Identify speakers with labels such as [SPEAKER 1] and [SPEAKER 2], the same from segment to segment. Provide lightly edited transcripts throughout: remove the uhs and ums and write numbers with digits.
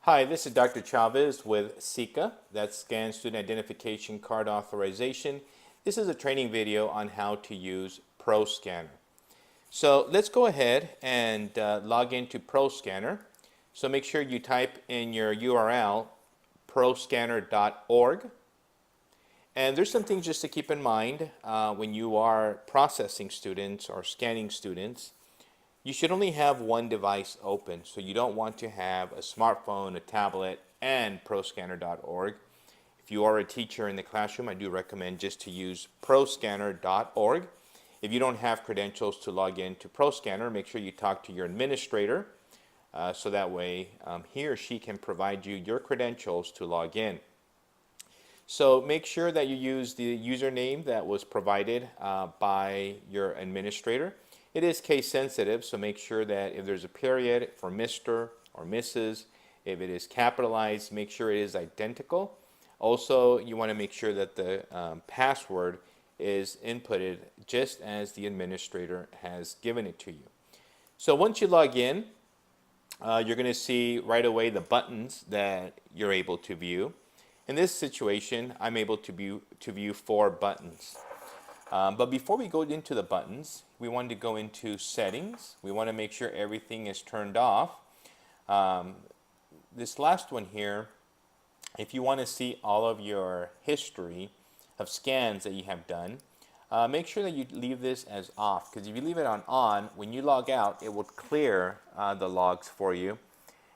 [SPEAKER 1] Hi, this is Dr. Chavez with SICA, that's Scan Student Identification Card Authorization. This is a training video on how to use Proscanner. So let's go ahead and log into Proscanner. So make sure you type in your URL proscanner.org. And there's some things just to keep in mind when you are processing students or scanning students. You should only have one device open, so you don't want to have a smartphone, a tablet, and proscanner.org. If you are a teacher in the classroom, I do recommend just to use proscanner.org. If you don't have credentials to log in to Proscanner, make sure you talk to your administrator so that way he or she can provide you your credentials to log in. So make sure that you use the username that was provided by your administrator. It is case sensitive, so make sure that if there's a period for Mr. or Mrs., if it is capitalized, make sure it is identical. Also, you want to make sure that the password is inputted just as the administrator has given it to you. So once you log in, you're going to see right away the buttons that you're able to view. In this situation, I'm able to view 4 buttons. But before we go into the buttons, we want to go into settings. We want to make sure everything is turned off. This last one here, if you want to see all of your history of scans that you have done, make sure that you leave this as off, because if you leave it on, when you log out, it will clear the logs for you.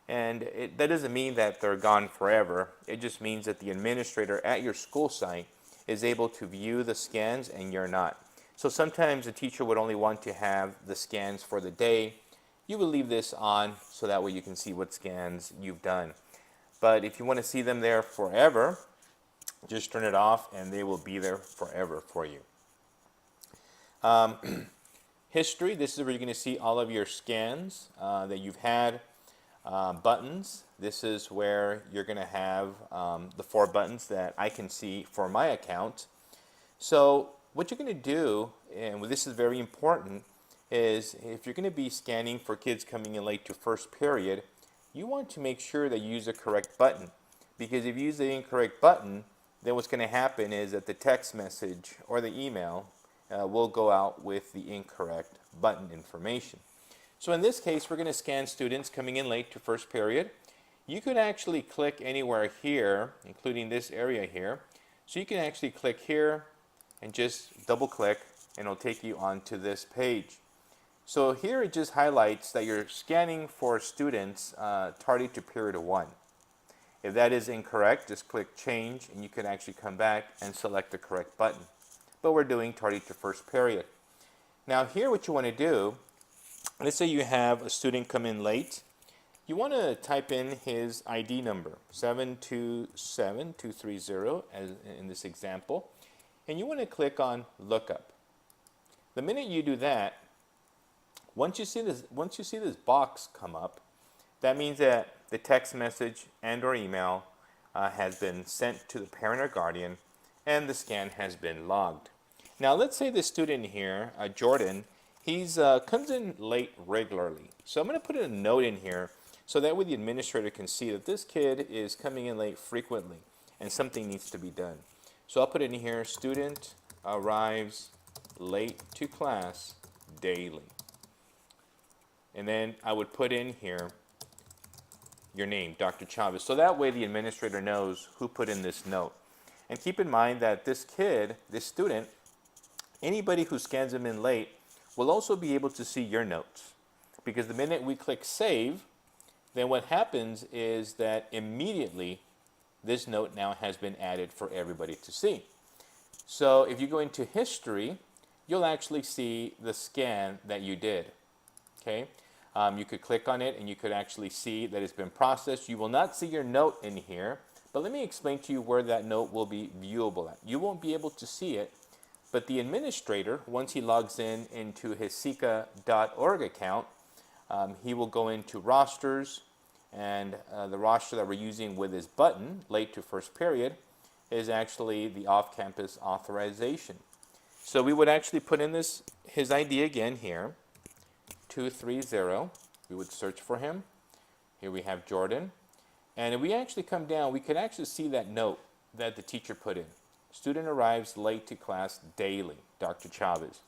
[SPEAKER 1] And that doesn't mean that they're gone forever. It just means that the administrator at your school site is able to view the scans and you're not. So sometimes a teacher would only want to have the scans for the day. You will leave this on so that way you can see what scans you've done. But if you want to see them there forever, just turn it off and they will be there forever for you. History, this is where you're going to see all of your scans that you've had. Buttons, this is where you're going to have the 4 buttons that I can see for my account. So what you're going to do, and this is very important, is if you're going to be scanning for kids coming in late to first period, you want to make sure that you use the correct button. Because if you use the incorrect button, then what's going to happen is that the text message or the email will go out with the incorrect button information. So in this case, we're going to scan students coming in late to first period. You could actually click anywhere here, including this area here. So you can actually click here and just double click and it'll take you onto this page. So here it just highlights that you're scanning for students tardy to period 1. If that is incorrect, just click change and you can actually come back and select the correct button. But we're doing tardy to first period. Now here what you want to do, let's say you have a student come in late. You want to type in his ID number, 727230, as in this example, and you want to click on Lookup. The minute you do that, once you see this box come up, that means that the text message and or email has been sent to the parent or guardian, and the scan has been logged. Now let's say the student here, Jordan, he comes in late regularly. So I'm going to put a note in here so that way the administrator can see that this kid is coming in late frequently and something needs to be done. So I'll put in here, student arrives late to class daily. And then I would put in here your name, Dr. Chavez. So that way the administrator knows who put in this note. And keep in mind that this kid, this student, anybody who scans him in late will also be able to see your notes. Because the minute we click save, then what happens is that immediately this note now has been added for everybody to see. So if you go into history, you'll actually see the scan that you did. Okay? You could click on it and you could actually see that it's been processed. You will not see your note in here, but let me explain to you where that note will be viewable at. You won't be able to see it, but the administrator, once he logs in into his SICA.org account, he will go into rosters, and the roster that we're using with his button, late to first period, is actually the off-campus authorization. So we would actually put in his ID again here, 230. We would search for him. Here we have Jordan. And if we actually come down, we can actually see that note that the teacher put in. Student arrives late to class daily, Dr. Chavez.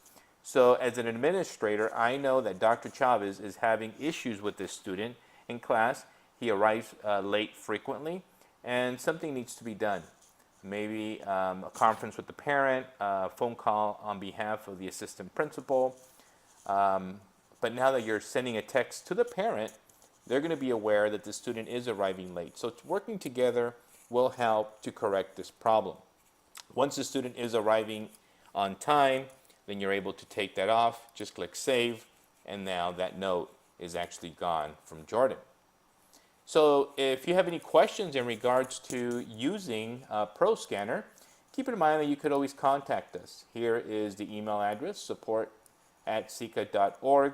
[SPEAKER 1] So as an administrator, I know that Dr. Chavez is having issues with this student in class. He arrives late frequently, and something needs to be done. Maybe a conference with the parent, a phone call on behalf of the assistant principal. But now that you're sending a text to the parent, they're going to be aware that the student is arriving late. So working together will help to correct this problem. Once the student is arriving on time, then you're able to take that off, just click save, and now that note is actually gone from Jordan. So if you have any questions in regards to using Proscanner, keep in mind that you could always contact us. Here is the email address, support@sika.org.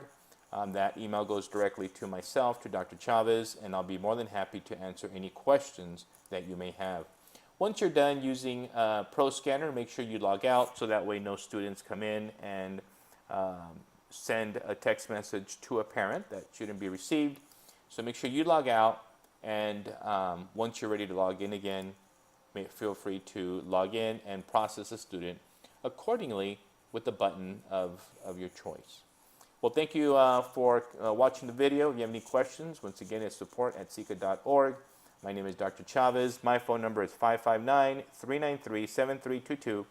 [SPEAKER 1] That email goes directly to myself, to Dr. Chavez, and I'll be more than happy to answer any questions that you may have. Once you're done using Proscanner, make sure you log out so that way no students come in and send a text message to a parent that shouldn't be received. So make sure you log out, and once you're ready to log in again, feel free to log in and process a student accordingly with the button of your choice. Well, thank you for watching the video. If you have any questions, once again, it's support@sika.org. My name is Dr. Chavez. My phone number is 559-393-7322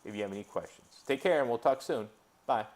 [SPEAKER 1] if you have any questions. Take care, and we'll talk soon. Bye.